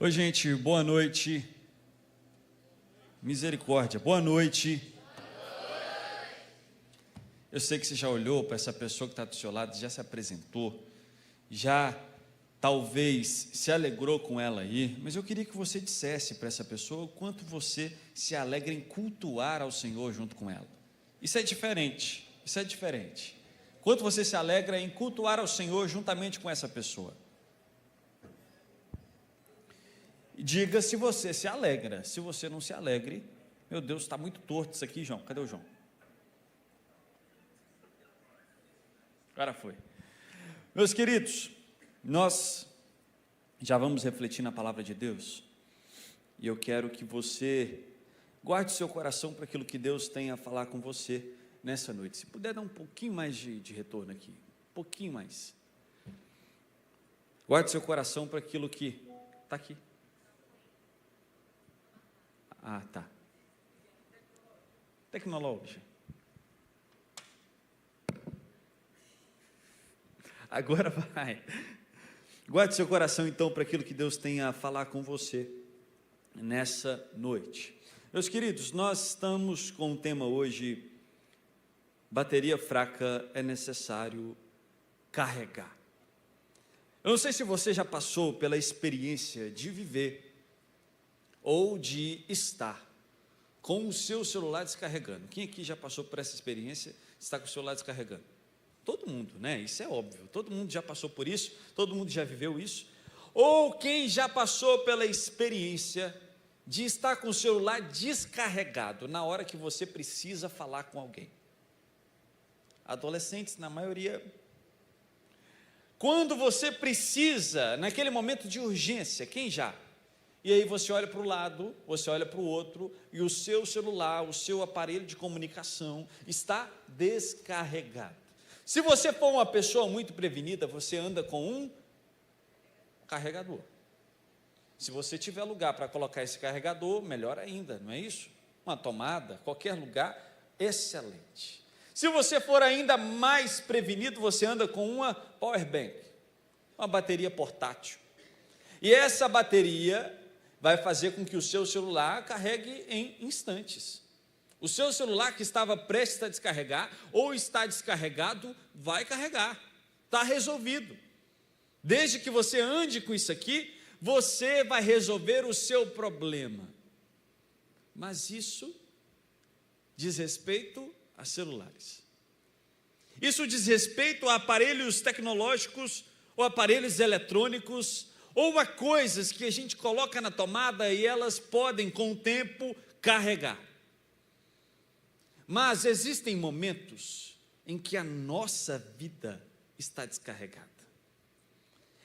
Oi, gente, boa noite. Misericórdia, boa noite. Eu sei que você já olhou para essa pessoa que está do seu lado, já se apresentou, já talvez se alegrou com ela aí, mas eu queria que você dissesse para essa pessoa o quanto você se alegra em cultuar ao Senhor junto com ela. Isso é diferente, isso é diferente. Quanto você se alegra em cultuar ao Senhor juntamente com essa pessoa. Diga se você se alegra. Se você não se alegre, meu Deus, está muito torto isso aqui, João. Cadê o João? Agora foi. Meus queridos, nós já vamos refletir na palavra de Deus, e eu quero que você guarde seu coração para aquilo que Deus tem a falar com você nessa noite. Se puder dar um pouquinho mais de retorno aqui, um pouquinho mais. Guarde seu coração para aquilo que está aqui. Ah, tá. Tecnologia. Agora vai. Guarde seu coração então para aquilo que Deus tem a falar com você nessa noite. Meus queridos, nós estamos com o tema hoje: bateria fraca, é necessário carregar. Eu não sei se você já passou pela experiência de viver ou de estar com o seu celular descarregando. Quem aqui já passou por essa experiência, está com o celular descarregando? Todo mundo, né? Isso é óbvio, todo mundo já passou por isso, todo mundo já viveu isso. Ou quem já passou pela experiência de estar com o celular descarregado na hora que você precisa falar com alguém? Adolescentes, na maioria. Quando você precisa, naquele momento de urgência, quem já? E aí você olha para o lado, você olha para o outro, e o seu celular, o seu aparelho de comunicação está descarregado. Se você for uma pessoa muito prevenida, você anda com um carregador. Se você tiver lugar para colocar esse carregador, melhor ainda, não é isso? Uma tomada, qualquer lugar, excelente. Se você for ainda mais prevenido, você anda com uma power bank, uma bateria portátil. E essa bateria vai fazer com que o seu celular carregue em instantes. O seu celular que estava prestes a descarregar, ou está descarregado, vai carregar. Está resolvido. Desde que você ande com isso aqui, você vai resolver o seu problema. Mas isso diz respeito a celulares. Isso diz respeito a aparelhos tecnológicos, ou aparelhos eletrônicos, ou a coisas que a gente coloca na tomada e elas podem, com o tempo, carregar. Mas existem momentos em que a nossa vida está descarregada.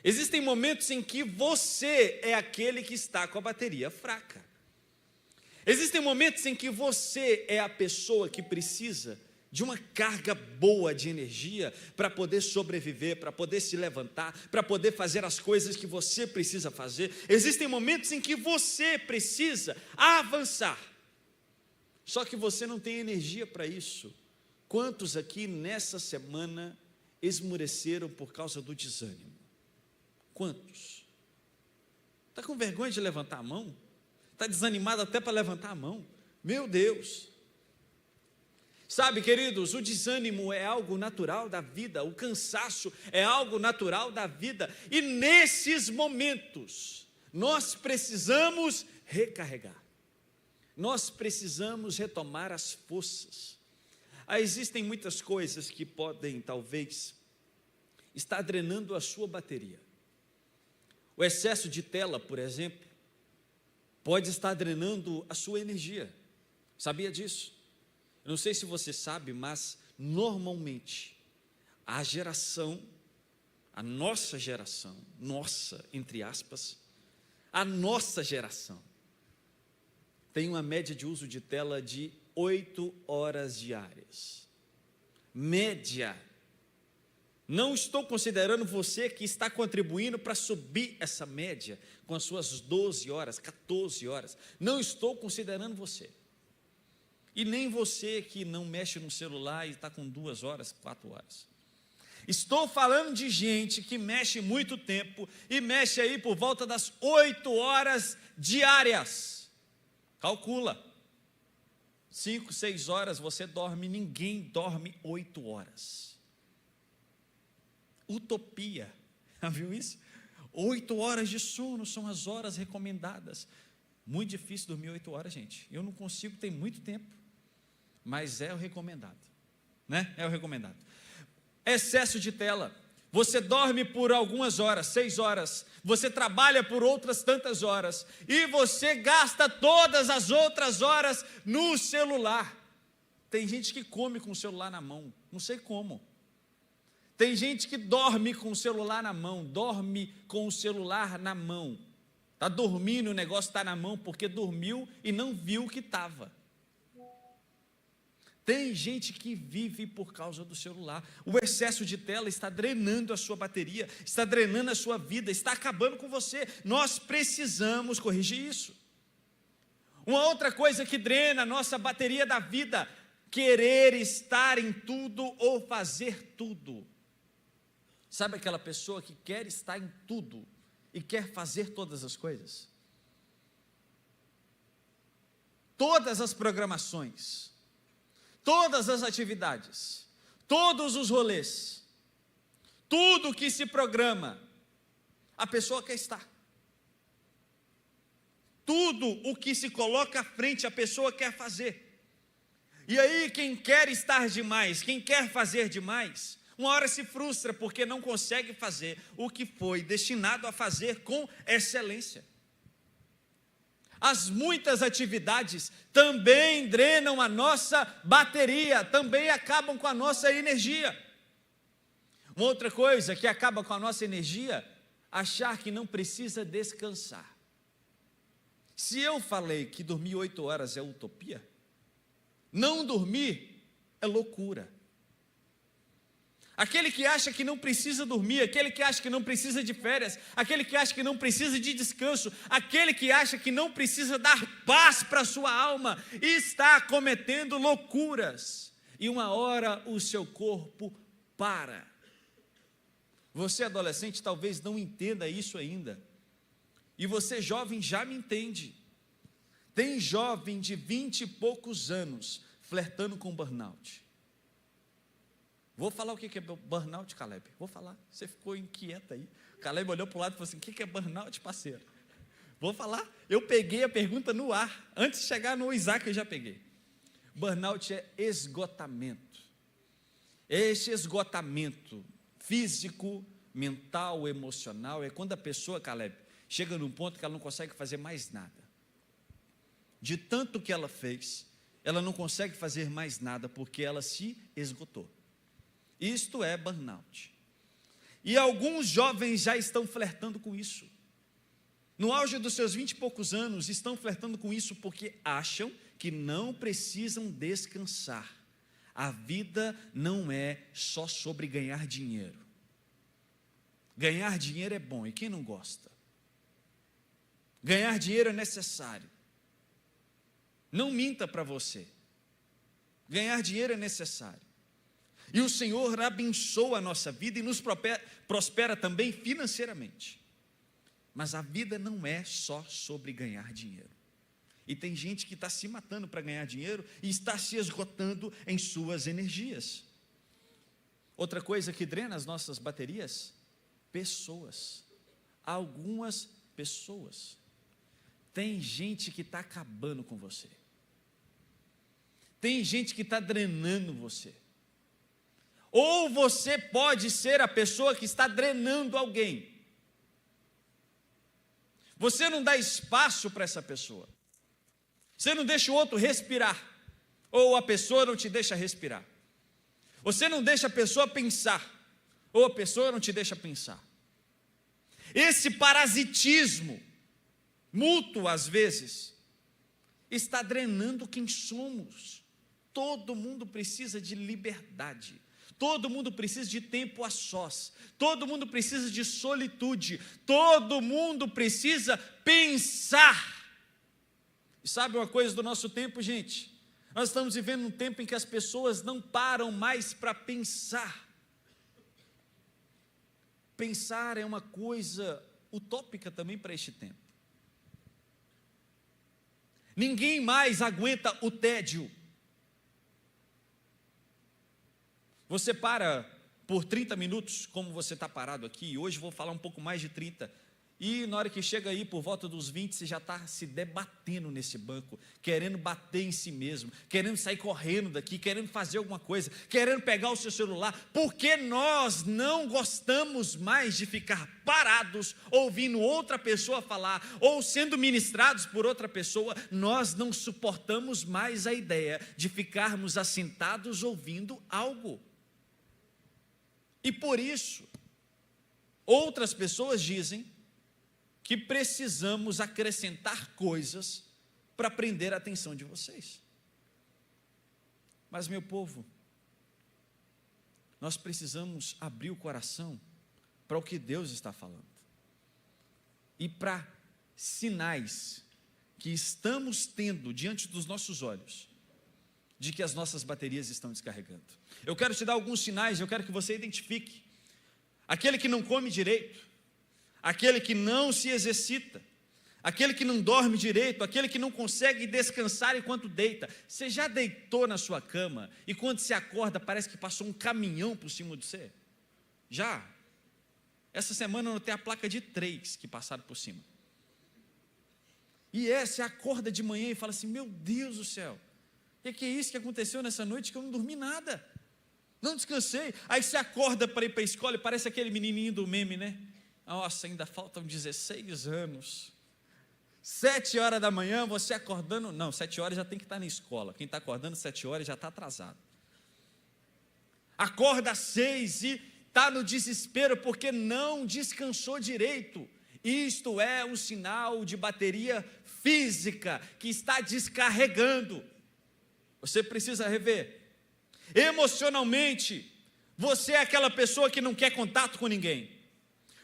Existem momentos em que você é aquele que está com a bateria fraca. Existem momentos em que você é a pessoa que precisa de uma carga boa de energia para poder sobreviver, para poder se levantar, para poder fazer as coisas que você precisa fazer. Existem momentos em que você precisa avançar, só que você não tem energia para isso. Quantos aqui nessa semana esmoreceram por causa do desânimo? Quantos? Está com vergonha de levantar a mão? Está desanimado até para levantar a mão? Meu Deus! Sabe, queridos, o desânimo é algo natural da vida, o cansaço é algo natural da vida, e nesses momentos, nós precisamos recarregar, nós precisamos retomar as forças. Existem muitas coisas que podem, talvez, estar drenando a sua bateria. O excesso de tela, por exemplo, pode estar drenando a sua energia. Sabia disso? Eu não sei se você sabe, mas normalmente a nossa geração, entre aspas, a nossa geração tem uma média de uso de tela de 8 horas diárias. Média. Não estou considerando você que está contribuindo para subir essa média com as suas 12 horas, 14 horas. Não estou considerando você. E nem você que não mexe no celular e está com 2 horas, 4 horas. Estou falando de gente que mexe muito tempo e mexe aí por volta das 8 horas diárias. Calcula. 5, 6 horas você dorme, ninguém dorme 8 horas. Utopia. Já viu isso? 8 horas de sono são as horas recomendadas. Muito difícil dormir 8 horas, gente. Eu não consigo, tem muito tempo. Mas é o recomendado. Né? É o recomendado. Excesso de tela. Você dorme por algumas horas, 6 horas. Você trabalha por outras tantas horas. E você gasta todas as outras horas no celular. Tem gente que come com o celular na mão. Não sei como. Tem gente que dorme com o celular na mão. Dorme com o celular na mão. Está dormindo, o negócio está na mão porque dormiu e não viu o que estava. Tem gente que vive por causa do celular. O excesso de tela está drenando a sua bateria, está drenando a sua vida, está acabando com você. Nós precisamos corrigir isso. Uma outra coisa que drena a nossa bateria da vida, querer estar em tudo ou fazer tudo. Sabe aquela pessoa que quer estar em tudo e quer fazer todas as coisas? Todas as programações, todas as atividades, todos os rolês, tudo que se programa, a pessoa quer estar. Tudo o que se coloca à frente, a pessoa quer fazer. E aí quem quer estar demais, quem quer fazer demais, uma hora se frustra porque não consegue fazer o que foi destinado a fazer com excelência. As muitas atividades também drenam a nossa bateria, também acabam com a nossa energia. Uma outra coisa que acaba com a nossa energia, achar que não precisa descansar. Se eu falei que dormir 8 horas é utopia, não dormir é loucura. Aquele que acha que não precisa dormir, aquele que acha que não precisa de férias, aquele que acha que não precisa de descanso, aquele que acha que não precisa dar paz para a sua alma, está cometendo loucuras. E uma hora o seu corpo para. Você adolescente talvez não entenda isso ainda. E você jovem já me entende. Tem jovem de 20 e poucos anos flertando com burnout. Vou falar o que é burnout, Caleb? Vou falar. Você ficou inquieta aí. O Caleb olhou para o lado e falou assim: o que é burnout, parceiro? Vou falar. Eu peguei a pergunta no ar. Antes de chegar no Isaac, eu já peguei. Burnout é esgotamento. Este esgotamento físico, mental, emocional, é quando a pessoa, Caleb, chega num ponto que ela não consegue fazer mais nada. De tanto que ela fez, ela não consegue fazer mais nada porque ela se esgotou. Isto é burnout. E alguns jovens já estão flertando com isso. No auge dos seus 20 e poucos anos, estão flertando com isso porque acham que não precisam descansar. A vida não é só sobre ganhar dinheiro. Ganhar dinheiro é bom, e quem não gosta? Ganhar dinheiro é necessário. Não minta para você. Ganhar dinheiro é necessário. E o Senhor abençoa a nossa vida e nos prospera também financeiramente. Mas a vida não é só sobre ganhar dinheiro. E tem gente que está se matando para ganhar dinheiro e está se esgotando em suas energias. Outra coisa que drena as nossas baterias, pessoas. Algumas pessoas. Tem gente que está acabando com você. Tem gente que está drenando você. Ou você pode ser a pessoa que está drenando alguém. Você não dá espaço para essa pessoa. Você não deixa o outro respirar. Ou a pessoa não te deixa respirar. Você não deixa a pessoa pensar. Ou a pessoa não te deixa pensar. Esse parasitismo mútuo, às vezes, está drenando quem somos. Todo mundo precisa de liberdade. Todo mundo precisa de tempo a sós. Todo mundo precisa de solitude. Todo mundo precisa pensar. E sabe uma coisa do nosso tempo, gente? Nós estamos vivendo um tempo em que as pessoas não param mais para pensar. pensar é uma coisa utópica também para este tempo. Ninguém mais aguenta o tédio. Você para por 30 minutos, como você está parado aqui, e hoje vou falar um pouco mais de 30, e na hora que chega aí por volta dos 20, você já está se debatendo nesse banco, querendo bater em si mesmo, querendo sair correndo daqui, querendo fazer alguma coisa, querendo pegar o seu celular, porque nós não gostamos mais de ficar parados, ouvindo outra pessoa falar, ou sendo ministrados por outra pessoa. Nós não suportamos mais a ideia de ficarmos assentados ouvindo algo. E por isso, outras pessoas dizem que precisamos acrescentar coisas para prender a atenção de vocês. Mas, meu povo, nós precisamos abrir o coração para o que Deus está falando e para sinais que estamos tendo diante dos nossos olhos de que as nossas baterias estão descarregando. Eu quero te dar alguns sinais, eu quero que você identifique aquele que não come direito, aquele que não se exercita, aquele que não dorme direito, aquele que não consegue descansar enquanto deita. Você já deitou na sua cama e quando se acorda parece que passou um caminhão por cima de você? Já? Essa semana eu notei a placa de 3 que passaram por cima. E você acorda de manhã e fala assim: meu Deus do céu, o que é isso que aconteceu nessa noite que eu não dormi nada? Não descansei. Aí você acorda para ir para a escola e parece aquele menininho do meme, né? Nossa, ainda faltam 16 anos. 7 horas da manhã, você acordando. Não, 7 horas já tem que estar na escola. Quem está acordando 7 horas já está atrasado. Acorda às 6 e está no desespero porque não descansou direito. Isto é um sinal de bateria física que está descarregando. Você precisa rever. Emocionalmente, você é aquela pessoa que não quer contato com ninguém.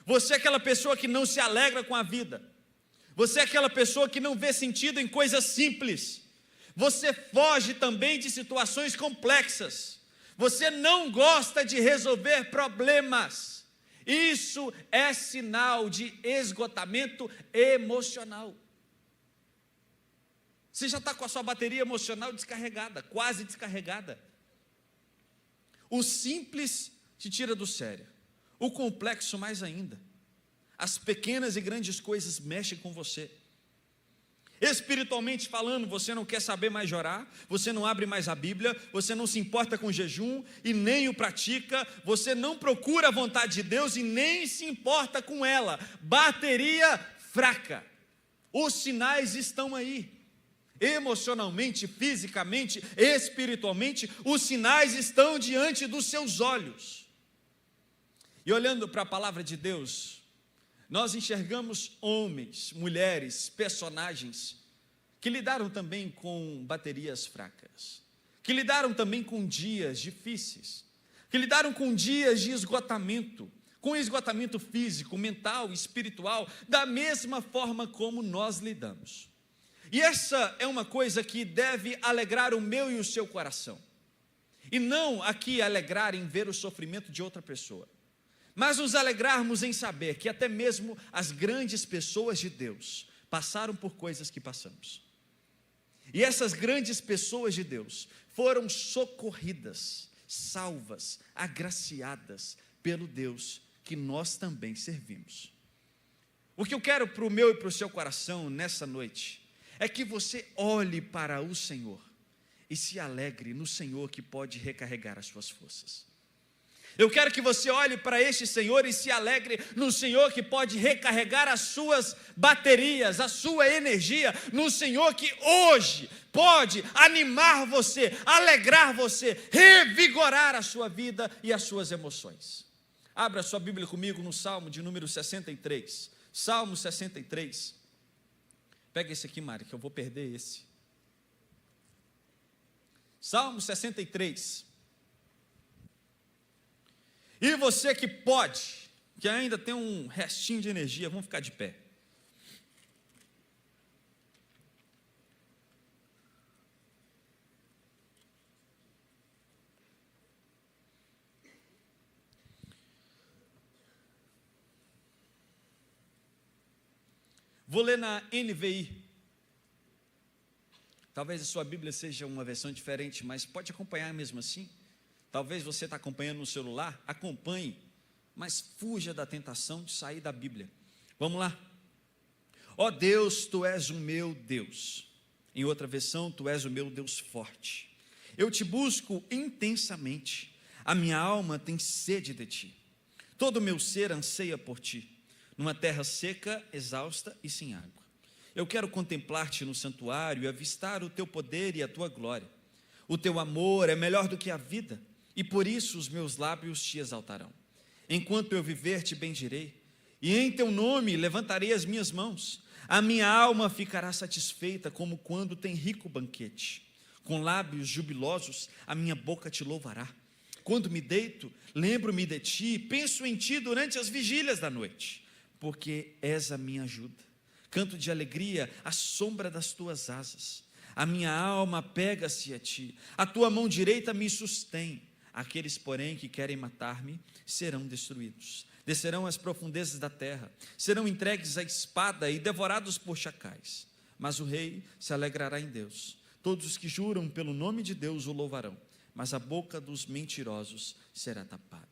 Você é aquela pessoa que não se alegra com a vida. Você é aquela pessoa que não vê sentido em coisas simples. Você foge também de situações complexas. Você não gosta de resolver problemas. Isso é sinal de esgotamento emocional. Você já está com a sua bateria emocional descarregada, quase descarregada. O simples te tira do sério. O complexo mais ainda. As pequenas e grandes coisas mexem com você. Espiritualmente falando, você não quer saber mais orar, você não abre mais a Bíblia, você não se importa com jejum e nem o pratica, você não procura a vontade de Deus e nem se importa com ela. Bateria fraca. Os sinais estão aí. Emocionalmente, fisicamente, espiritualmente, os sinais estão diante dos seus olhos. E olhando para a palavra de Deus, nós enxergamos homens, mulheres, personagens que lidaram também com baterias fracas, que lidaram também com dias difíceis, que lidaram com dias de esgotamento, com esgotamento físico, mental, espiritual, da mesma forma como nós lidamos. E essa é uma coisa que deve alegrar o meu e o seu coração, e não aqui alegrar em ver o sofrimento de outra pessoa, mas nos alegrarmos em saber que até mesmo as grandes pessoas de Deus passaram por coisas que passamos. E essas grandes pessoas de Deus foram socorridas, salvas, agraciadas pelo Deus que nós também servimos. O que eu quero para o meu e para o seu coração nessa noite é que você olhe para o Senhor e se alegre no Senhor que pode recarregar as suas forças. Eu quero que você olhe para este Senhor e se alegre no Senhor que pode recarregar as suas baterias, a sua energia, no Senhor que hoje pode animar você, alegrar você, revigorar a sua vida e as suas emoções. Abra a sua Bíblia comigo no Salmo de número 63. Salmo 63. Pega esse aqui, Mari, que eu vou perder esse. Salmo 63. E você que pode, que ainda tem um restinho de energia, vamos ficar de pé. Vou ler na NVI. Talvez a sua Bíblia seja uma versão diferente, mas pode acompanhar mesmo assim. Talvez você está acompanhando no celular, acompanhe, mas fuja da tentação de sair da Bíblia. Vamos lá. Ó Deus, tu és o meu Deus. Em outra versão, tu és o meu Deus forte. Eu te busco intensamente. A minha alma tem sede de ti. Todo o meu ser anseia por ti, numa terra seca, exausta e sem água. Eu quero contemplar-te no santuário e avistar o teu poder e a tua glória. O teu amor é melhor do que a vida, e por isso os meus lábios te exaltarão. Enquanto eu viver, te bendirei, e em teu nome levantarei as minhas mãos. A minha alma ficará satisfeita como quando tem rico banquete. Com lábios jubilosos, a minha boca te louvará. Quando me deito, lembro-me de ti, penso em ti durante as vigílias da noite, porque és a minha ajuda. Canto de alegria à sombra das tuas asas. A minha alma pega-se a ti, a tua mão direita me sustém. Aqueles, porém, que querem matar-me, serão destruídos. Descerão às profundezas da terra, serão entregues à espada e devorados por chacais. Mas o rei se alegrará em Deus. Todos os que juram pelo nome de Deus o louvarão, mas a boca dos mentirosos será tapada.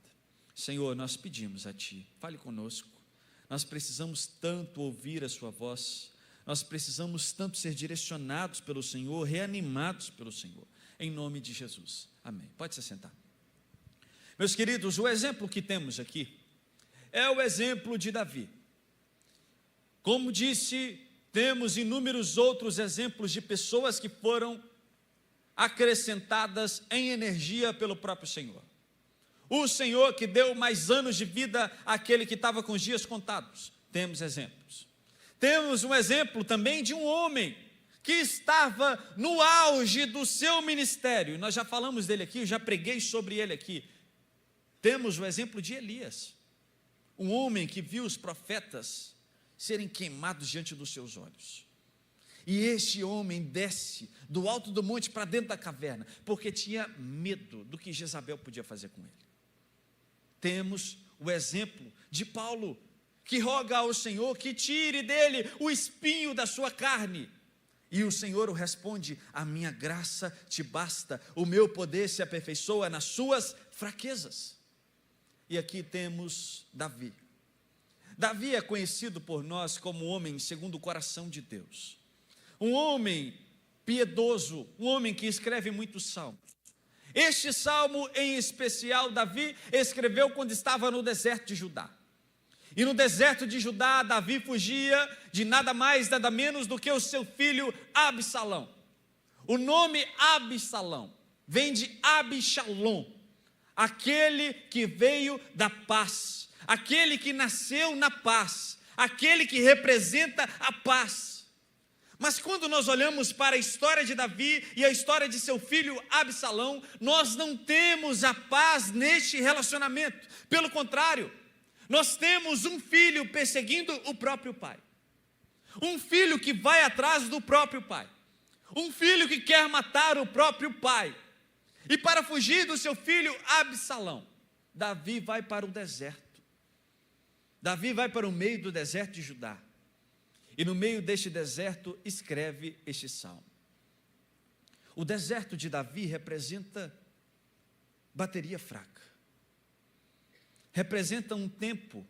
Senhor, nós pedimos a ti, fale conosco. Nós precisamos tanto ouvir a sua voz, nós precisamos tanto ser direcionados pelo Senhor, reanimados pelo Senhor, em nome de Jesus, amém. Pode se sentar. Meus queridos, o exemplo que temos aqui é o exemplo de Davi. Como disse, temos inúmeros outros exemplos de pessoas que foram acrescentadas em energia pelo próprio Senhor. O Senhor que deu mais anos de vida àquele que estava com os dias contados. Temos exemplos. Temos um exemplo também de um homem que estava no auge do seu ministério. Nós já falamos dele aqui, eu já preguei sobre ele aqui. Temos o exemplo de Elias, um homem que viu os profetas serem queimados diante dos seus olhos. E este homem desce do alto do monte para dentro da caverna, porque tinha medo do que Jezabel podia fazer com ele. Temos o exemplo de Paulo, que roga ao Senhor que tire dele o espinho da sua carne. E o Senhor o responde: a minha graça te basta, o meu poder se aperfeiçoa nas suas fraquezas. E aqui temos Davi. Davi é conhecido por nós como homem segundo o coração de Deus. Um homem piedoso, um homem que escreve muitos salmos. Este salmo em especial, Davi escreveu quando estava no deserto de Judá. E no deserto de Judá, Davi fugia de nada mais, nada menos do que o seu filho Absalão. O nome Absalão vem de Absalom, aquele que veio da paz, aquele que nasceu na paz, aquele que representa a paz. Mas quando nós olhamos para a história de Davi e a história de seu filho Absalão, nós não temos a paz neste relacionamento. Pelo contrário, nós temos um filho perseguindo o próprio pai. Um filho que vai atrás do próprio pai. Um filho que quer matar o próprio pai. E para fugir do seu filho Absalão, Davi vai para o deserto. Davi vai para o meio do deserto de Judá. E no meio deste deserto escreve este salmo. O deserto de Davi representa bateria fraca. Representa um tempo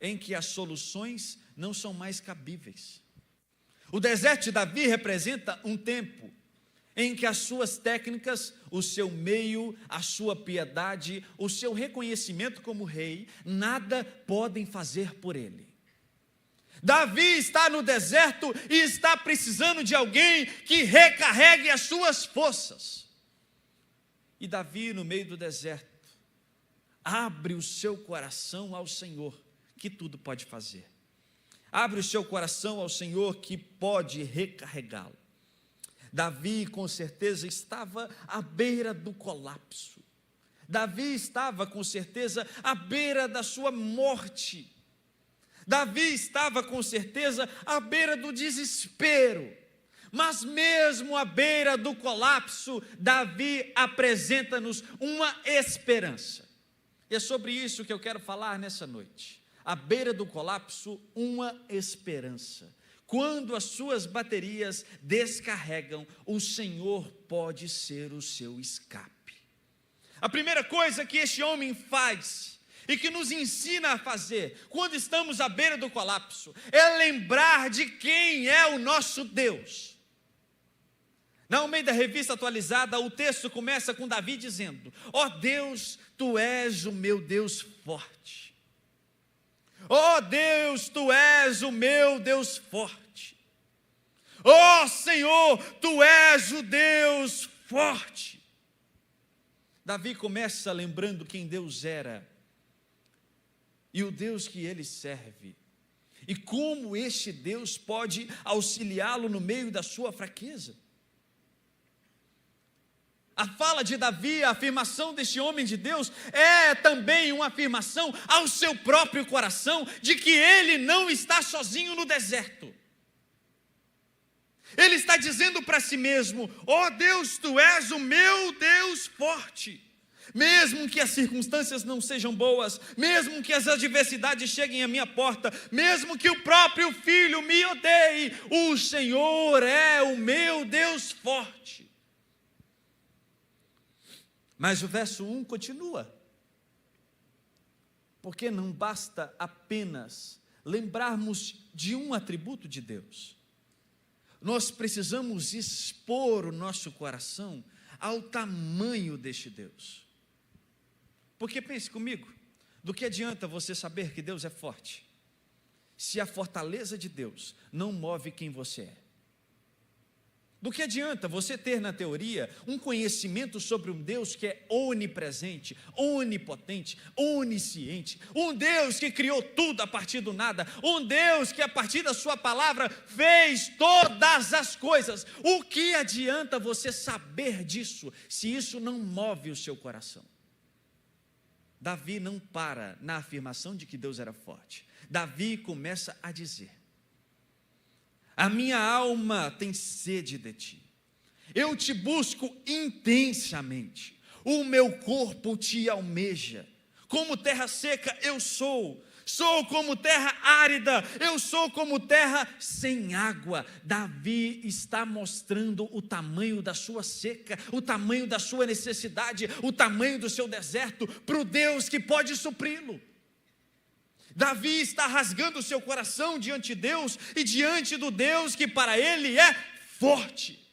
em que as soluções não são mais cabíveis. O deserto de Davi representa um tempo em que as suas técnicas, o seu meio, a sua piedade, o seu reconhecimento como rei, nada podem fazer por ele. Davi está no deserto e está precisando de alguém que recarregue as suas forças. E Davi, no meio do deserto, abre o seu coração ao Senhor, que tudo pode fazer. Abre o seu coração ao Senhor, que pode recarregá-lo. Davi, com certeza, estava à beira do colapso. Davi estava, com certeza, à beira da sua morte. Davi estava, com certeza, à beira do desespero. Mas mesmo à beira do colapso, Davi apresenta-nos uma esperança. E é sobre isso que eu quero falar nessa noite. À beira do colapso, uma esperança. quando as suas baterias descarregam, o Senhor pode ser o seu escape. A primeira coisa que este homem faz, e que nos ensina a fazer, quando estamos à beira do colapso, é lembrar de quem é o nosso Deus. Na Almeida Revista Atualizada, o texto começa com Davi dizendo: ó Deus, tu és o meu Deus forte. Ó Deus, tu és o meu Deus forte. Ó Senhor, tu és o Deus forte. Davi começa lembrando quem Deus era e o Deus que ele serve, e como este Deus pode auxiliá-lo no meio da sua fraqueza. A fala de Davi, a afirmação deste homem de Deus, é também uma afirmação ao seu próprio coração, de que ele não está sozinho no deserto. Ele está dizendo para si mesmo: ó Deus, tu és o meu Deus forte. Mesmo que as circunstâncias não sejam boas, mesmo que as adversidades cheguem à minha porta, mesmo que o próprio filho me odeie, o Senhor é o meu Deus forte. Mas o verso 1 continua, porque não basta apenas lembrarmos de um atributo de Deus, nós precisamos expor o nosso coração ao tamanho deste Deus. Porque pense comigo, do que adianta você saber que Deus é forte, se a fortaleza de Deus não move quem você é? Do que adianta você ter na teoria um conhecimento sobre um Deus que é onipresente, onipotente, onisciente, um Deus que criou tudo a partir do nada, um Deus que a partir da sua palavra fez todas as coisas? O que adianta você saber disso, se isso não move o seu coração? Davi não para na afirmação de que Deus era forte. Davi começa a dizer: a minha alma tem sede de ti, eu te busco intensamente, o meu corpo te almeja, como terra seca eu sou como terra árida, eu sou como terra sem água. Davi está mostrando o tamanho da sua seca, o tamanho da sua necessidade, o tamanho do seu deserto, para o Deus que pode supri-lo. Davi está rasgando o seu coração diante de Deus e diante do Deus que para ele é forte.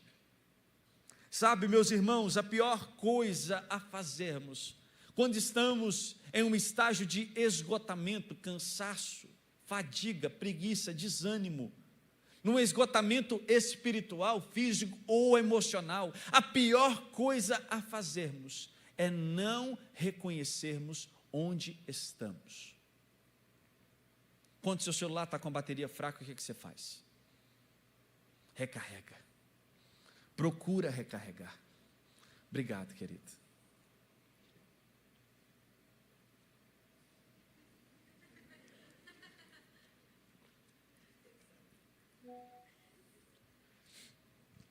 Sabe, meus irmãos, a pior coisa a fazermos quando estamos em um estágio de esgotamento, cansaço, fadiga, preguiça, desânimo, num esgotamento espiritual, físico ou emocional, a pior coisa a fazermos é não reconhecermos onde estamos. Quando seu celular está com a bateria fraca, o que você faz? Recarrega. Procura recarregar. Obrigado, querido.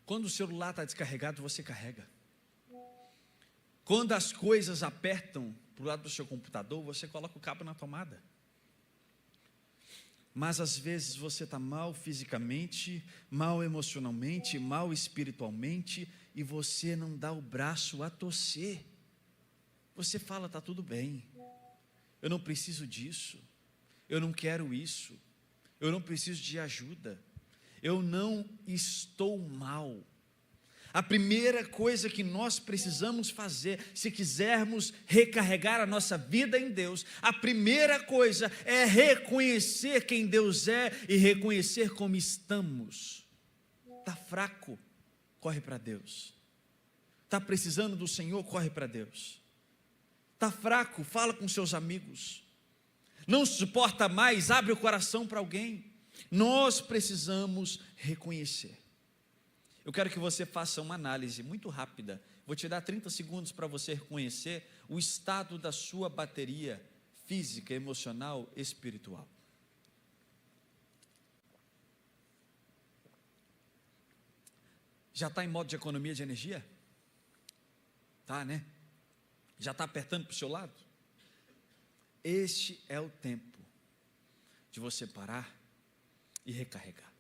Quando o celular está descarregado, você carrega. Quando as coisas apertam para o lado do seu computador, você coloca o cabo na tomada. Mas às vezes você está mal fisicamente, mal emocionalmente, mal espiritualmente, e você não dá o braço a torcer. Você fala: está tudo bem, eu não preciso disso, eu não quero isso, eu não preciso de ajuda, eu não estou mal. A primeira coisa que nós precisamos fazer, se quisermos recarregar a nossa vida em Deus, a primeira coisa é reconhecer quem Deus é e reconhecer como estamos. Está fraco? Corre para Deus. Está precisando do Senhor? Corre para Deus. Está fraco? Fala com seus amigos. Não suporta mais? Abre o coração para alguém. Nós precisamos reconhecer. Eu quero que você faça uma análise muito rápida. Vou te dar 30 segundos para você reconhecer o estado da sua bateria física, emocional, espiritual. Já está em modo de economia de energia? Tá, né? Já está apertando para o seu lado? Este é o tempo de você parar e recarregar.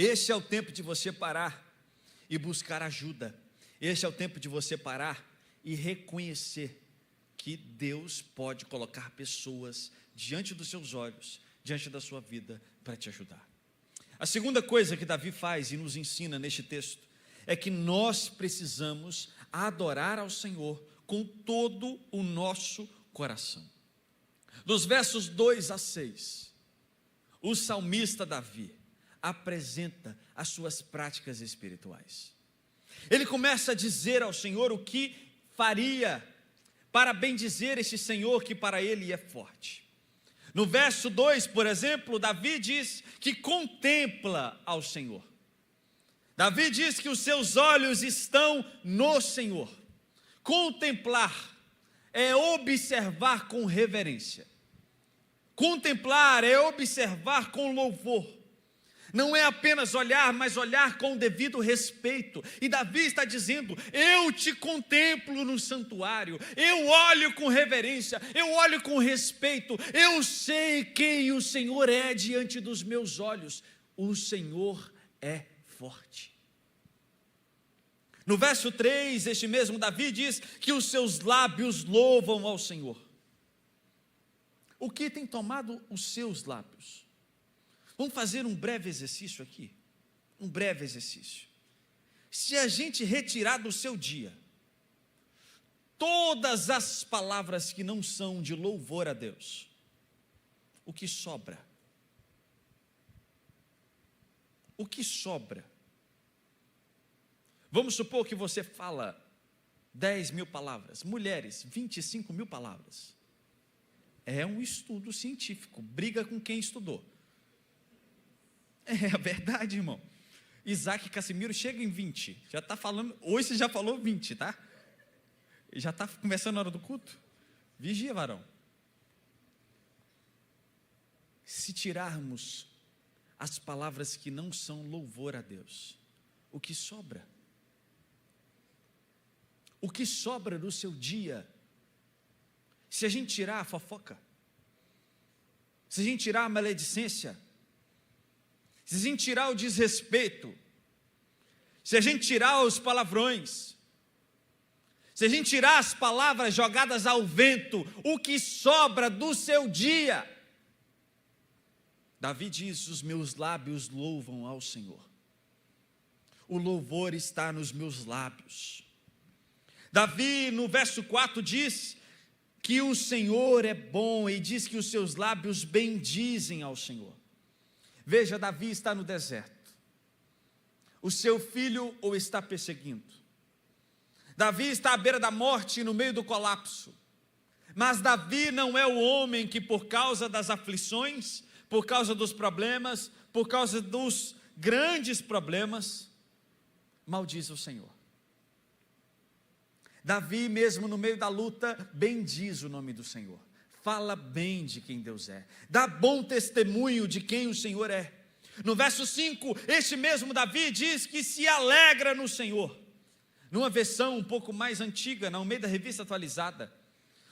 Este é o tempo de você parar e buscar ajuda. Este é o tempo de você parar e reconhecer que Deus pode colocar pessoas diante dos seus olhos, diante da sua vida, para te ajudar. A segunda coisa que Davi faz e nos ensina neste texto é que nós precisamos adorar ao Senhor com todo o nosso coração. Dos versos 2 a 6, o salmista Davi apresenta as suas práticas espirituais. Ele começa a dizer ao Senhor o que faria para bendizer este Senhor que para ele é forte. No verso 2, por exemplo, Davi diz que contempla ao Senhor. Davi diz que os seus olhos estão no Senhor. Contemplar é observar com reverência. Contemplar é observar com louvor. Não é apenas olhar, mas olhar com o devido respeito. E Davi está dizendo: eu te contemplo no santuário, eu olho com reverência, eu olho com respeito, eu sei quem o Senhor é diante dos meus olhos. O Senhor é forte. No verso 3, este mesmo Davi diz que os seus lábios louvam ao Senhor. O que tem tomado os seus lábios? Vamos fazer um breve exercício aqui. Um breve exercício. Se a gente retirar do seu dia todas as palavras que não são de louvor a Deus, o que sobra? O que sobra? Vamos supor que você fala 10.000 palavras, mulheres, 25.000 palavras. É um estudo científico, briga com quem estudou. É a verdade, irmão. Isaac Casimiro chega em 20, já está falando, hoje você já falou 20, tá? Já está começando a hora do culto? Vigia, varão. Se tirarmos as palavras que não são louvor a Deus, o que sobra? O que sobra do seu dia? Se a gente tirar a fofoca, se a gente tirar a maledicência, se a gente tirar o desrespeito, se a gente tirar os palavrões, se a gente tirar as palavras jogadas ao vento, o que sobra do seu dia? Davi diz: os meus lábios louvam ao Senhor. O louvor está nos meus lábios. Davi, no verso 4, diz que o Senhor é bom e diz que os seus lábios bendizem ao Senhor. Veja, Davi está no deserto. O seu filho o está perseguindo. Davi está à beira da morte, no meio do colapso. Mas Davi não é o homem que, por causa das aflições, por causa dos problemas, por causa dos grandes problemas, maldiz o Senhor. Davi, mesmo no meio da luta, bendiz o nome do Senhor. Fala bem de quem Deus é. Dá bom testemunho de quem o Senhor é. No verso 5, este mesmo Davi diz que se alegra no Senhor. Numa versão um pouco mais antiga, na Almeida Revista Atualizada,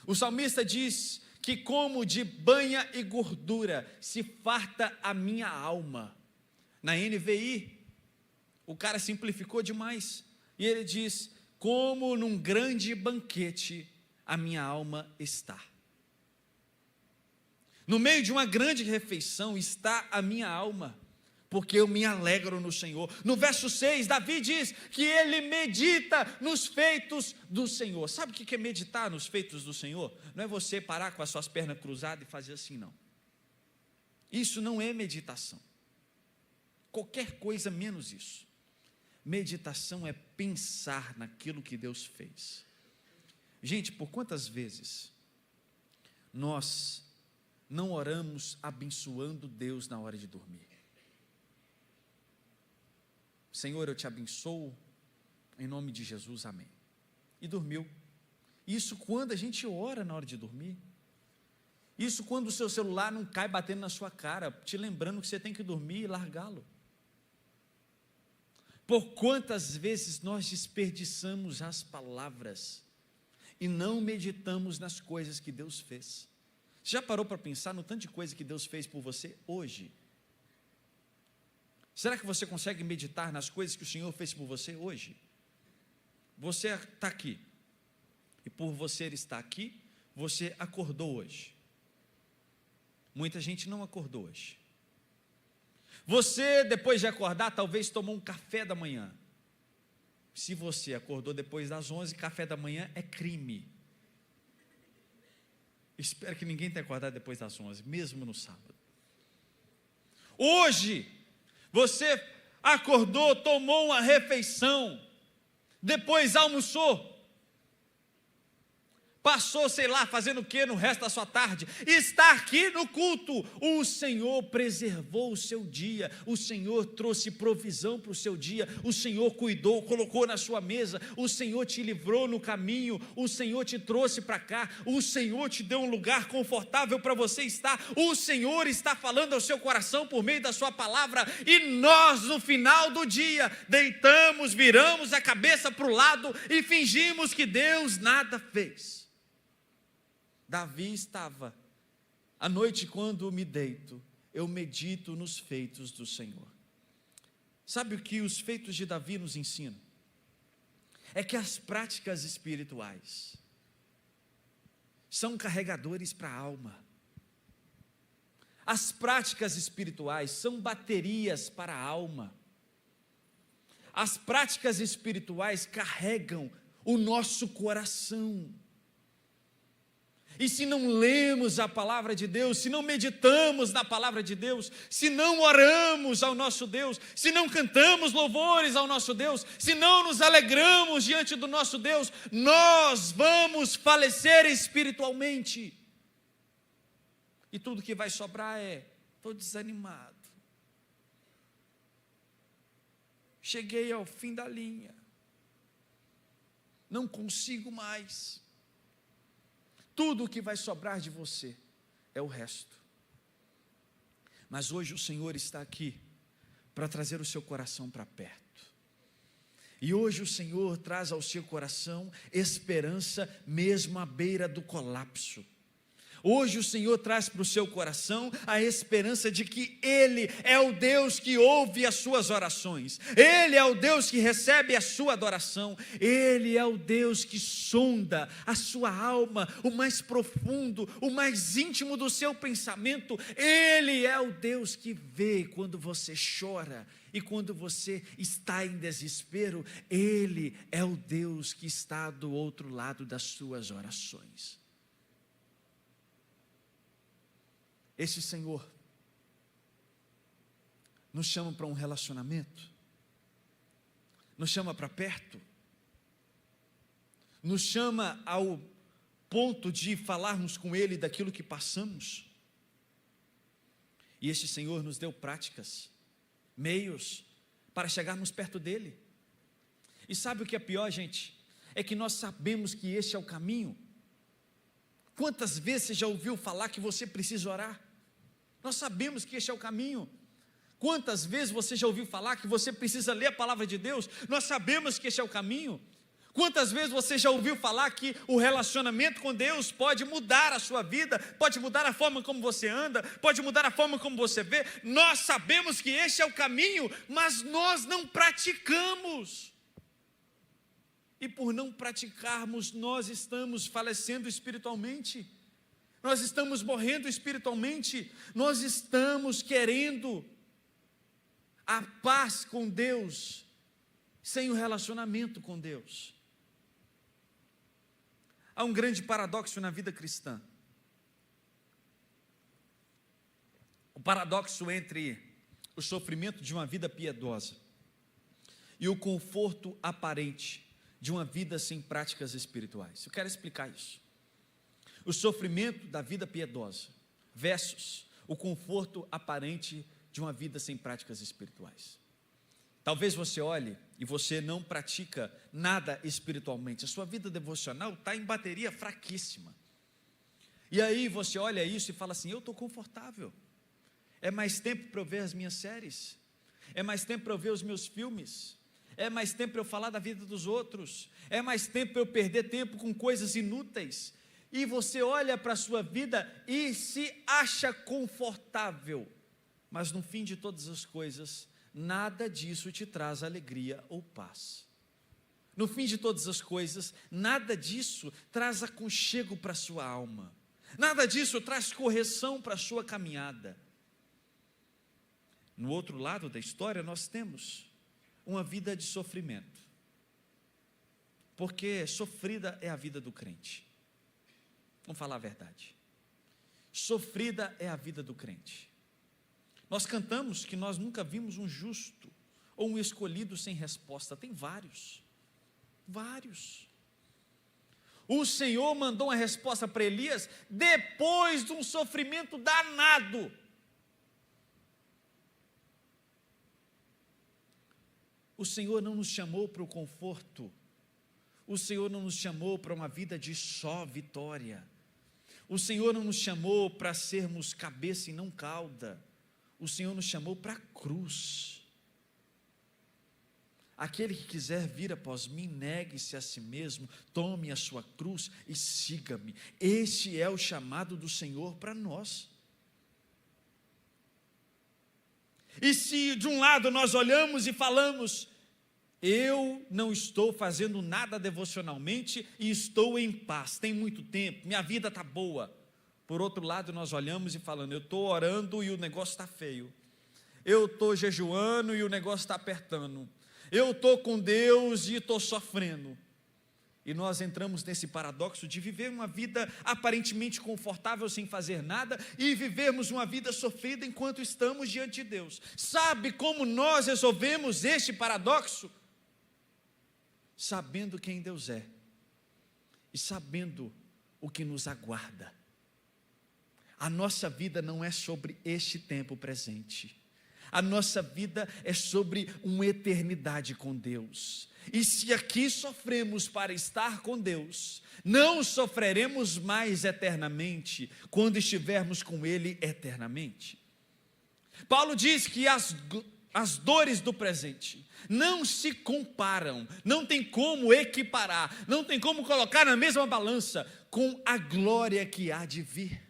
o salmista diz que como de banha e gordura se farta a minha alma. Na NVI, o cara simplificou demais. E ele diz: como num grande banquete a minha alma está. No meio de uma grande refeição está a minha alma, porque eu me alegro no Senhor. No verso 6, Davi diz que ele medita nos feitos do Senhor. Sabe o que é meditar nos feitos do Senhor? Não é você parar com as suas pernas cruzadas e fazer assim, não. Isso não é meditação. Qualquer coisa menos isso. Meditação é pensar naquilo que Deus fez. Gente, por quantas vezes nós não oramos abençoando Deus na hora de dormir? Senhor, eu te abençoo, em nome de Jesus, amém. E dormiu. Isso quando a gente ora na hora de dormir. Isso quando o seu celular não cai batendo na sua cara, te lembrando que você tem que dormir e largá-lo. Por quantas vezes nós desperdiçamos as palavras e não meditamos nas coisas que Deus fez? Você já parou para pensar no tanto de coisa que Deus fez por você hoje? Será que você consegue meditar nas coisas que o Senhor fez por você hoje? Você está aqui, e por você estar aqui, você acordou hoje. Muita gente não acordou hoje. Você, depois de acordar, talvez tomou um café da manhã. Se você acordou depois das 11, café da manhã é crime. Espero que ninguém tenha acordado depois das 11, mesmo no sábado. Hoje, você acordou, tomou uma refeição, depois almoçou, passou, sei lá, fazendo o que no resto da sua tarde, está aqui no culto. O Senhor preservou o seu dia, o Senhor trouxe provisão para o seu dia, o Senhor cuidou, colocou na sua mesa, o Senhor te livrou no caminho, o Senhor te trouxe para cá, o Senhor te deu um lugar confortável para você estar, o Senhor está falando ao seu coração por meio da sua palavra, e nós no final do dia, deitamos, viramos a cabeça para o lado e fingimos que Deus nada fez. Davi estava, à noite quando me deito, eu medito nos feitos do Senhor. Sabe o que os feitos de Davi nos ensinam? É que as práticas espirituais são carregadores para a alma. As práticas espirituais são baterias para a alma. As práticas espirituais carregam o nosso coração. E se não lemos a palavra de Deus, se não meditamos na palavra de Deus, se não oramos ao nosso Deus, se não cantamos louvores ao nosso Deus, se não nos alegramos diante do nosso Deus, nós vamos falecer espiritualmente. E tudo que vai sobrar é: estou desanimado, cheguei ao fim da linha, não consigo mais. Tudo o que vai sobrar de você é o resto. Mas hoje o Senhor está aqui para trazer o seu coração para perto. E hoje o Senhor traz ao seu coração esperança mesmo à beira do colapso. Hoje o Senhor traz para o seu coração a esperança de que Ele é o Deus que ouve as suas orações, Ele é o Deus que recebe a sua adoração, Ele é o Deus que sonda a sua alma, o mais profundo, o mais íntimo do seu pensamento. Ele é o Deus que vê quando você chora e quando você está em desespero. Ele é o Deus que está do outro lado das suas orações. Esse Senhor nos chama para um relacionamento, nos chama para perto, nos chama ao ponto de falarmos com Ele daquilo que passamos. E esse Senhor nos deu práticas, meios para chegarmos perto dEle. E sabe o que é pior, gente? É que nós sabemos que este é o caminho. Quantas vezes você já ouviu falar que você precisa orar? Nós sabemos que este é o caminho. Quantas vezes você já ouviu falar que você precisa ler a palavra de Deus? Nós sabemos que este é o caminho. Quantas vezes você já ouviu falar que o relacionamento com Deus pode mudar a sua vida, pode mudar a forma como você anda, pode mudar a forma como você vê? Nós sabemos que este é o caminho, mas nós não praticamos. E por não praticarmos, nós estamos falecendo espiritualmente. Nós estamos morrendo espiritualmente, nós estamos querendo a paz com Deus, sem o relacionamento com Deus. Há um grande paradoxo na vida cristã. O paradoxo entre o sofrimento de uma vida piedosa e o conforto aparente de uma vida sem práticas espirituais. Eu quero explicar isso. O sofrimento da vida piedosa versus o conforto aparente de uma vida sem práticas espirituais. Talvez você olhe e você não pratica nada espiritualmente, a sua vida devocional está em bateria fraquíssima. E aí você olha isso e fala assim: eu estou confortável, é mais tempo para eu ver as minhas séries, é mais tempo para eu ver os meus filmes, é mais tempo para eu falar da vida dos outros, é mais tempo para eu perder tempo com coisas inúteis. E você olha para a sua vida e se acha confortável, mas no fim de todas as coisas, nada disso te traz alegria ou paz. No fim de todas as coisas, nada disso traz aconchego para a sua alma. Nada disso traz correção para a sua caminhada. No outro lado da história, nós temos uma vida de sofrimento. Porque sofrida é a vida do crente. Vamos falar a verdade. Sofrida é a vida do crente. Nós cantamos que nós nunca vimos um justo ou um escolhido sem resposta. Tem vários. O Senhor mandou uma resposta para Elias depois de um sofrimento danado. O Senhor não nos chamou para o conforto. O Senhor não nos chamou para uma vida de só vitória. O Senhor não nos chamou para sermos cabeça e não cauda. O Senhor nos chamou para a cruz. Aquele que quiser vir após mim, negue-se a si mesmo, tome a sua cruz e siga-me. Este é o chamado do Senhor para nós. E se de um lado nós olhamos e falamos, eu não estou fazendo nada devocionalmente e estou em paz, tem muito tempo, minha vida está boa. Por outro lado nós olhamos e falamos, eu estou orando e o negócio está feio. Eu estou jejuando e o negócio está apertando. Eu estou com Deus e estou sofrendo. E nós entramos nesse paradoxo de viver uma vida aparentemente confortável sem fazer nada e vivermos uma vida sofrida enquanto estamos diante de Deus. Sabe como nós resolvemos este paradoxo? Sabendo quem Deus é e sabendo o que nos aguarda. A nossa vida não é sobre este tempo presente. A nossa vida é sobre uma eternidade com Deus. E se aqui sofremos para estar com Deus, não sofreremos mais eternamente quando estivermos com Ele eternamente. Paulo diz que as dores do presente não se comparam, não tem como equiparar, não tem como colocar na mesma balança com a glória que há de vir.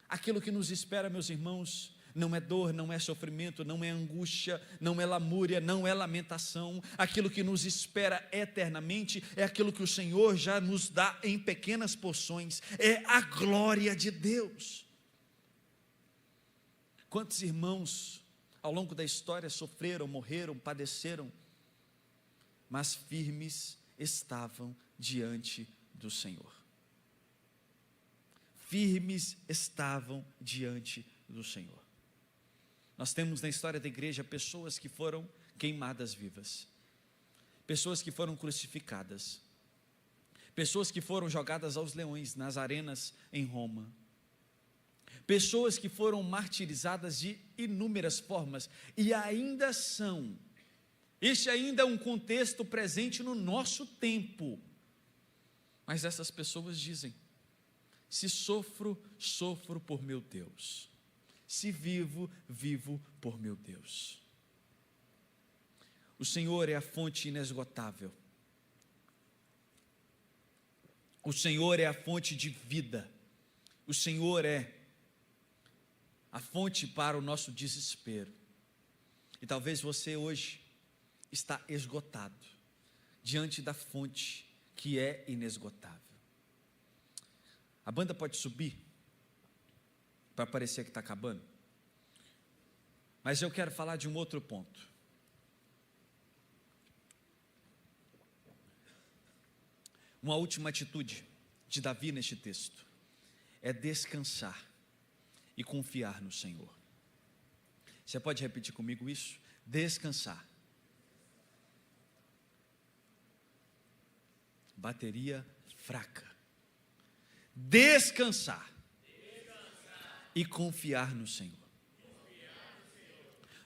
Aquilo que nos espera, meus irmãos, não é dor, não é sofrimento, não é angústia, não é lamúria, não é lamentação. Aquilo que nos espera eternamente é aquilo que o Senhor já nos dá em pequenas porções, é a glória de Deus. Quantos irmãos ao longo da história sofreram, morreram, padeceram, mas firmes estavam diante do Senhor. Firmes estavam diante do Senhor. Nós temos na história da igreja pessoas que foram queimadas vivas, pessoas que foram crucificadas, pessoas que foram jogadas aos leões nas arenas em Roma, pessoas que foram martirizadas de inúmeras formas e ainda são. Este ainda é um contexto presente no nosso tempo. Mas essas pessoas dizem: se sofro, sofro por meu Deus. Se vivo, vivo por meu Deus. O Senhor é a fonte inesgotável. O Senhor é a fonte de vida. O Senhor é a fonte para o nosso desespero. E talvez você hoje está esgotado diante da fonte que é inesgotável. A banda pode subir para parecer que está acabando, mas eu quero falar de um outro ponto. Uma última atitude de Davi neste texto é descansar e confiar no Senhor. Você pode repetir comigo isso? Descansar. Bateria fraca. Descansar e confiar no Senhor.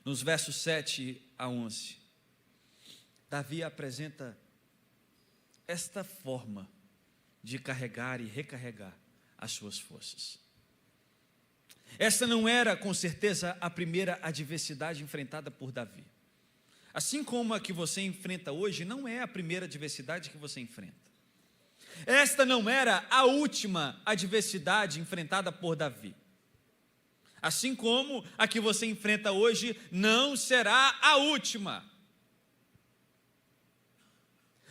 Nos versos 7 a 11, Davi apresenta esta forma de carregar e recarregar as suas forças. Esta não era, com certeza, a primeira adversidade enfrentada por Davi. Assim como a que você enfrenta hoje, não é a primeira adversidade que você enfrenta. Esta não era a última adversidade enfrentada por Davi. assim como a que você enfrenta hoje não será a última.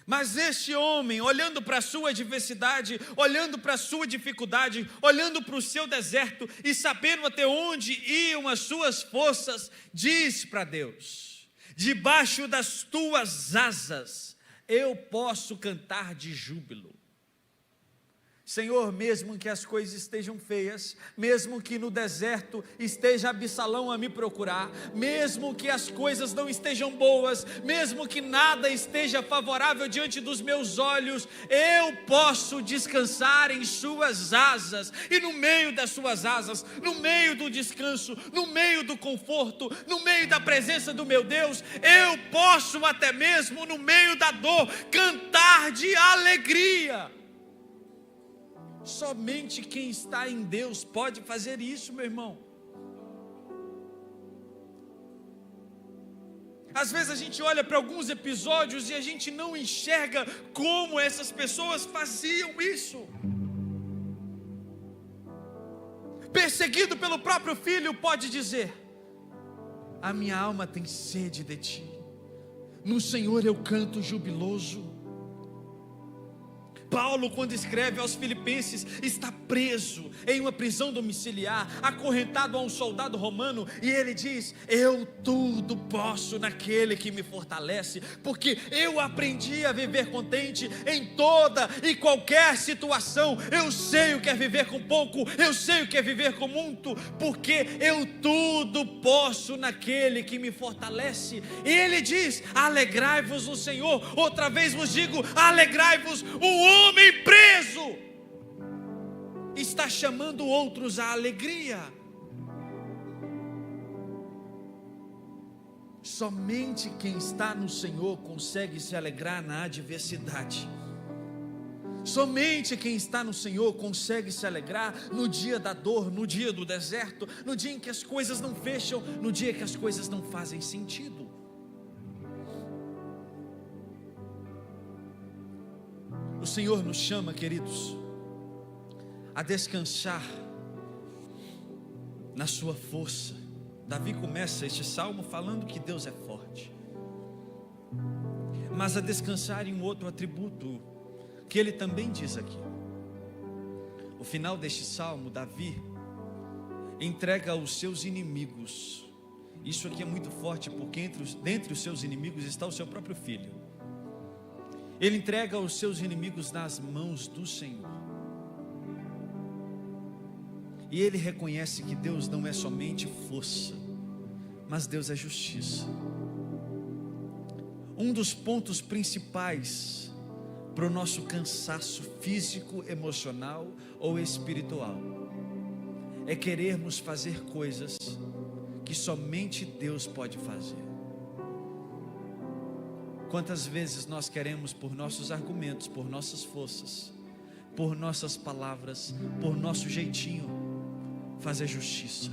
Mas este homem, olhando para a sua adversidade, olhando para a sua dificuldade, olhando para o seu deserto e sabendo até onde iam as suas forças, diz para Deus: debaixo das tuas asas eu posso cantar de júbilo. Senhor, mesmo que as coisas estejam feias, mesmo que no deserto esteja Absalão a me procurar, mesmo que as coisas não estejam boas, mesmo que nada esteja favorável diante dos meus olhos, eu posso descansar em suas asas, e no meio das suas asas, no meio do descanso, no meio do conforto, no meio da presença do meu Deus, eu posso até mesmo no meio da dor cantar de alegria. Somente quem está em Deus pode fazer isso, meu irmão. Às vezes a gente olha para alguns episódios e a gente não enxerga como essas pessoas faziam isso. Perseguido pelo próprio filho, pode dizer: a minha alma tem sede de ti, no Senhor eu canto jubiloso. Paulo, quando escreve aos Filipenses, está preso em uma prisão domiciliar, acorrentado a um soldado romano, e ele diz: eu tudo posso naquele que me fortalece, porque eu aprendi a viver contente em toda e qualquer situação. Eu sei o que é viver com pouco, eu sei o que é viver com muito, porque eu tudo posso naquele que me fortalece. E ele diz: alegrai-vos no Senhor. Outra vez vos digo, alegrai-vos. O homem preso está chamando outros à alegria. Somente quem está no Senhor consegue se alegrar na adversidade. Somente quem está no Senhor consegue se alegrar no dia da dor, no dia do deserto, no dia em que as coisas não fecham, no dia que as coisas não fazem sentido. O Senhor nos chama, queridos, a descansar na sua força. Davi começa este salmo falando que Deus é forte, mas a descansar em um outro atributo, que ele também diz aqui. O final deste salmo, Davi entrega aos seus inimigos. Isso aqui é muito forte, porque dentre os seus inimigos está o seu próprio filho. Ele entrega os seus inimigos nas mãos do Senhor. E ele reconhece que Deus não é somente força, mas Deus é justiça. Um dos pontos principais para o nosso cansaço físico, emocional ou espiritual é querermos fazer coisas que somente Deus pode fazer. Quantas vezes nós queremos, por nossos argumentos, por nossas forças, por nossas palavras, por nosso jeitinho, fazer justiça,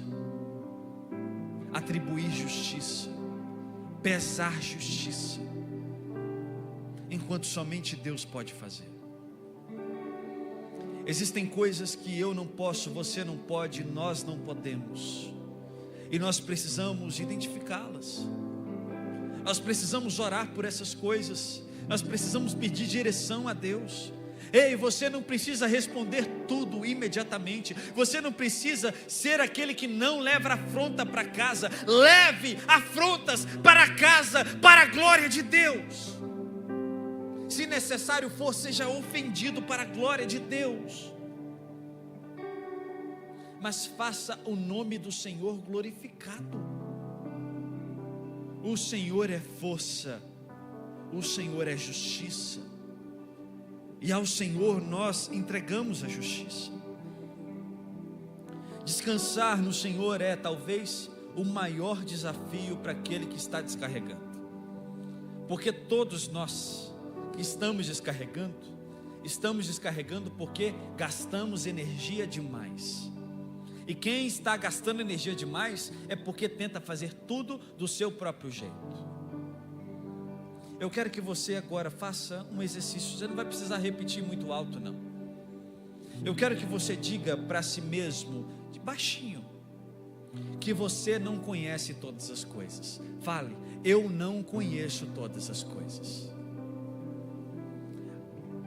atribuir justiça, pesar justiça, enquanto somente Deus pode fazer. Existem coisas que eu não posso, você não pode, nós não podemos, e nós precisamos identificá-las. Nós precisamos orar por essas coisas, nós precisamos pedir direção a Deus. Ei, você não precisa responder tudo imediatamente, você não precisa ser aquele que não leva afronta para casa. Leve afrontas para casa, para a glória de Deus. Se necessário for, seja ofendido para a glória de Deus, mas faça o nome do Senhor glorificado. O Senhor é força, o Senhor é justiça, e ao Senhor nós entregamos a justiça. Descansar no Senhor é talvez o maior desafio para aquele que está descarregando, porque todos nós que estamos descarregando porque gastamos energia demais. E quem está gastando energia demais é porque tenta fazer tudo do seu próprio jeito. Eu quero que você agora faça um exercício. Você não vai precisar repetir muito alto, não. Eu quero que você diga para si mesmo, de baixinho: que você não conhece todas as coisas. Fale: eu não conheço todas as coisas.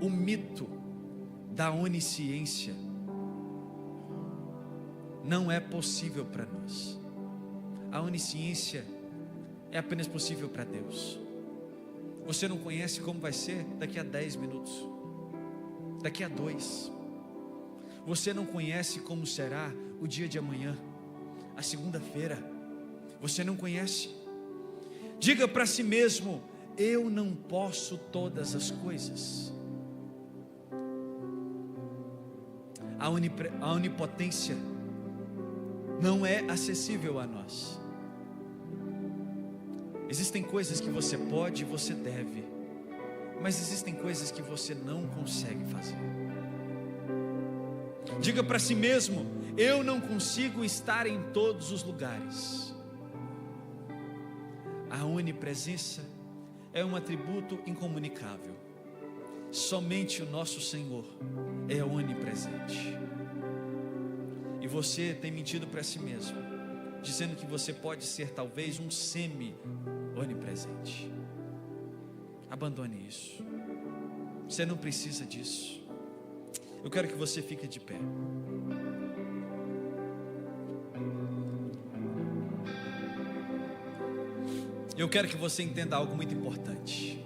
O mito da onisciência não é possível para nós. A onisciência é apenas possível para Deus. Você não conhece como vai ser daqui a 10 minutos, daqui a 2. Você não conhece como será o dia de amanhã, a segunda-feira. Você não conhece. Diga para si mesmo: eu não posso todas as coisas. A onipotência não é acessível a nós. Existem coisas que você pode e você deve, mas existem coisas que você não consegue fazer. Diga para si mesmo: eu não consigo estar em todos os lugares. A onipresença é um atributo incomunicável. Somente o nosso Senhor é onipresente. E você tem mentido para si mesmo, dizendo que você pode ser talvez um semi-onipresente. Abandone isso. Você não precisa disso. Eu quero que você fique de pé. Eu quero que você entenda algo muito importante.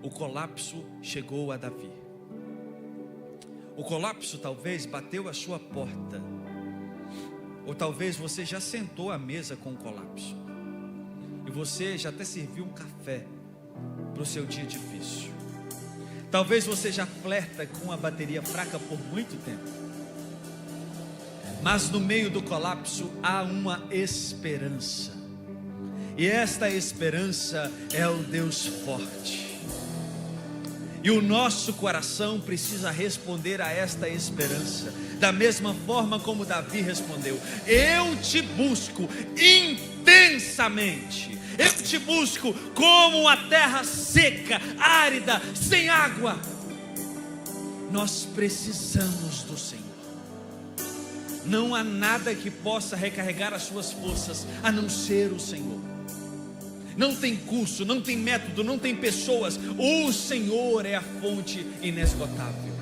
O colapso chegou a Davi. O colapso talvez bateu a sua porta. Ou talvez você já sentou à mesa com o colapso. E você já até serviu um café para o seu dia difícil. Talvez você já flerta com a bateria fraca por muito tempo. Mas no meio do colapso há uma esperança. E esta esperança é o Deus forte. E o nosso coração precisa responder a esta esperança, da mesma forma como Davi respondeu: eu te busco intensamente. Eu te busco como uma terra seca, árida, sem água. Nós precisamos do Senhor. Não há nada que possa recarregar as suas forças a não ser o Senhor. Não tem curso, não tem método, não tem pessoas. O Senhor é a fonte inesgotável.